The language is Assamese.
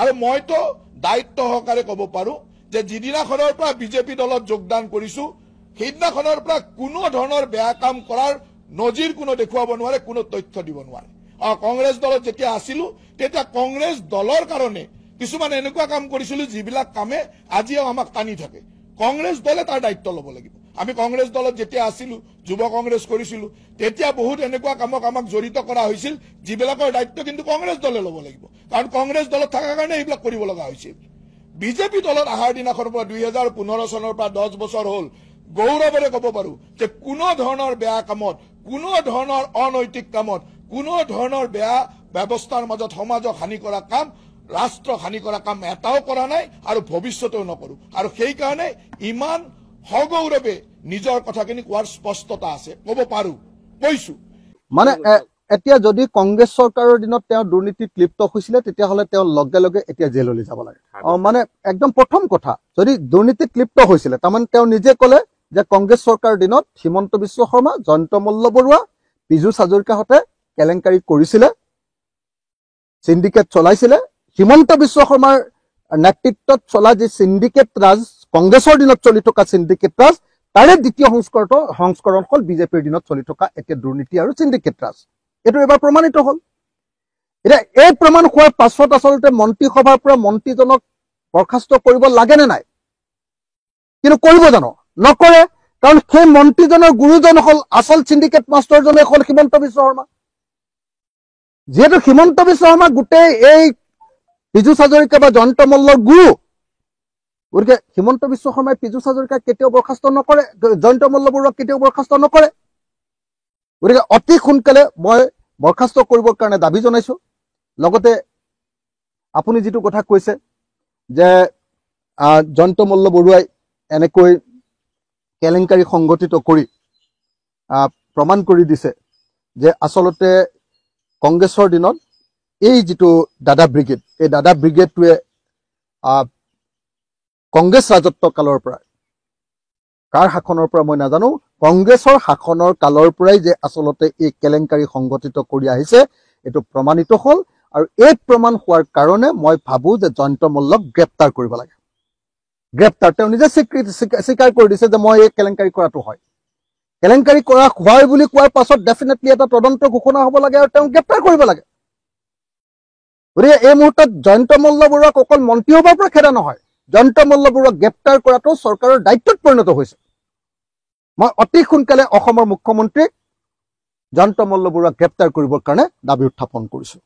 আৰু মইতো দায়িত্ব সহকাৰে ক'ব পাৰো যে যিদিনাখনৰ পৰা বিজেপি দলত যোগদান কৰিছো সেইদিনাখনৰ পৰা কোনো ধৰণৰ বেয়া কাম কৰাৰ নজিৰ কোনো দেখুৱাব নোৱাৰে, কোনো তথ্য দিব নোৱাৰে। কংগ্ৰেছ দলত যেতিয়া আছিলো তেতিয়া কংগ্ৰেছ দলৰ কাৰণে কিছুমান এনেকুৱা কাম কৰিছিলো যিবিলাক কামে আজিও আমাক টানি থাকে। কংগ্ৰেছ দলে তাৰ দায়িত্ব ল'ব লাগিব। আমি কংগ্ৰেছ দলত যেতিয়া আছিলো, যুৱ কংগ্ৰেছ কৰিছিলো, তেতিয়া বহুত এনেকুৱা কামক আমাক জড়িত কৰা হৈছিল যিবিলাকৰ দায়িত্ব কিন্তু কংগ্ৰেছ দলে ল'ব লাগিব, কাৰণ কংগ্ৰেছ দলত থকাৰ কাৰণে এইবিলাক কৰিব লগা হৈছিল। বিজেপি দলত অহাৰ দিনাখনৰ পৰা 2015 চনৰ পৰা 10 বছৰ হ'ল গৌৰৱেৰে ক'ব পাৰো যে কোনো ধৰণৰ বেয়া কামত, কোনো ধৰণৰ অনৈতিক কামত, কোনো ধৰণৰ বেয়া ব্যৱস্থাৰ মাজত সমাজক হানি কৰা কাম, ৰাষ্ট্ৰক হানি কৰা কাম এটাও কৰা নাই আৰু ভৱিষ্যতেও নকৰো। আৰু সেইকাৰণে ইমান সগৌৰৱে নিজৰ কথাখিনি কোৱাৰ স্পষ্টতা আছে, ক'ব পাৰো, কৈছো। মানে এতিয়া যদি কংগ্ৰেছ চৰকাৰৰ দিনত তেওঁ দুৰ্নীতিত লিপ্ত হৈছিলে তেতিয়াহ'লে তেওঁ লগে লগে এতিয়া জেললৈ যাব লাগে। মানে একদম প্ৰথম কথা, যদি দুৰ্নীতিত লিপ্ত হৈছিলে তাৰমানে তেওঁ নিজে ক'লে যে কংগ্ৰেছ চৰকাৰৰ দিনত হিমন্ত বিশ্ব শৰ্মা, জয়ন্ত মল্ল বৰুৱা, পীযুষ হাজৰিকাহঁতে কেলেংকাৰী কৰিছিলে, চিণ্ডিকেট চলাইছিলে। হিমন্ত বিশ্ব শৰ্মাৰ নেতৃত্বত চলা যি চিণ্ডিকেট ৰাজ, কংগ্ৰেছৰ দিনত চলি থকা চিণ্ডিকেট ৰাজ, তাৰে দ্বিতীয় সংস্কৰণ হ'ল বিজেপিৰ দিনত চলি থকা এতিয়া দুৰ্নীতি আৰু চিণ্ডিকেট ৰাজ। এইটো এবাৰ প্ৰমাণিত হ'ল। এতিয়া এই প্ৰমাণ হোৱাৰ পাছত আচলতে মন্ত্ৰীসভাৰ পৰা মন্ত্ৰীজনক বৰ্খাস্ত কৰিব লাগে নে নাই? কিন্তু কৰিব জানো? নকৰে, কাৰণ সেই মন্ত্ৰীজনৰ গুৰুজন হ'ল, আচল চিণ্ডিকেট মাষ্টৰজনে হ'ল হিমন্ত বিশ্ব শৰ্মা। যিহেতু হিমন্ত বিশ্ব শৰ্মা গোটেই এই পীযুষ হাজৰিকা বা জয়ন্ত মল্লৰ গুৰু, গতিকে হিমন্ত বিশ্ব শৰ্মাই পীযুষ হাজৰিকাক কেতিয়াও বৰ্খাস্ত নকৰে, জয়ন্ত মল্ল বৰুৱাক কেতিয়াও বৰ্খাস্ত নকৰে। গতিকে অতি সোনকালে মই বৰ্খাস্ত কৰিবৰ কাৰণে দাবী জনাইছো। লগতে আপুনি যিটো কথা কৈছে যে জয়ন্ত মল্ল বৰুৱাই এনেকৈ কেলেংকাৰী সংগঠিত কৰি প্ৰমাণ কৰি দিছে যে আচলতে কংগ্ৰেছৰ দিনত এই যিটো দাদা ব্ৰিগেড, এই দাদা ব্ৰিগেডটোৱে কংগ্ৰেছ ৰাজত্ব কালৰ পৰা, কাৰ শাসনৰ পৰা মই নাজানো, কংগ্ৰেছৰ শাসনৰ কালৰ পৰাই যে আচলতে এই কেলেংকাৰী সংগঠিত কৰি আহিছে এইটো প্ৰমাণিত হ'ল। আৰু এই প্ৰমাণ হোৱাৰ কাৰণে মই ভাবো যে জয়ন্ত মল্লক গ্ৰেপ্তাৰ কৰিব লাগে। গ্ৰেপ্তাৰ, তেওঁ নিজে স্বীকাৰ কৰি দিছে যে মই এই কেলেংকাৰী কৰাটো হয়। কেলেংকাৰী কৰা হয় বুলি কোৱাৰ পাছত ডেফিনেটলি এটা তদন্ত ঘোষণা হ'ব লাগে আৰু তেওঁক গ্ৰেপ্তাৰ কৰিব লাগে। গতিকে এই মুহূৰ্তত জয়ন্ত মল্ল বৰুৱাক অকল মন্ত্ৰী সভাৰ পৰা খেদা নহয়, জয়ন্ত মল্ল বৰুৱাক গ্ৰেপ্তাৰ কৰাটো চৰকাৰৰ দায়িত্বত পৰিণত হৈছে। মই অতি সোনকালে অসমৰ মুখ্যমন্ত্ৰীক জয়ন্ত মল্ল বৰুৱাক গ্ৰেপ্তাৰ কৰিবৰ কাৰণে দাবী উত্থাপন কৰিছো।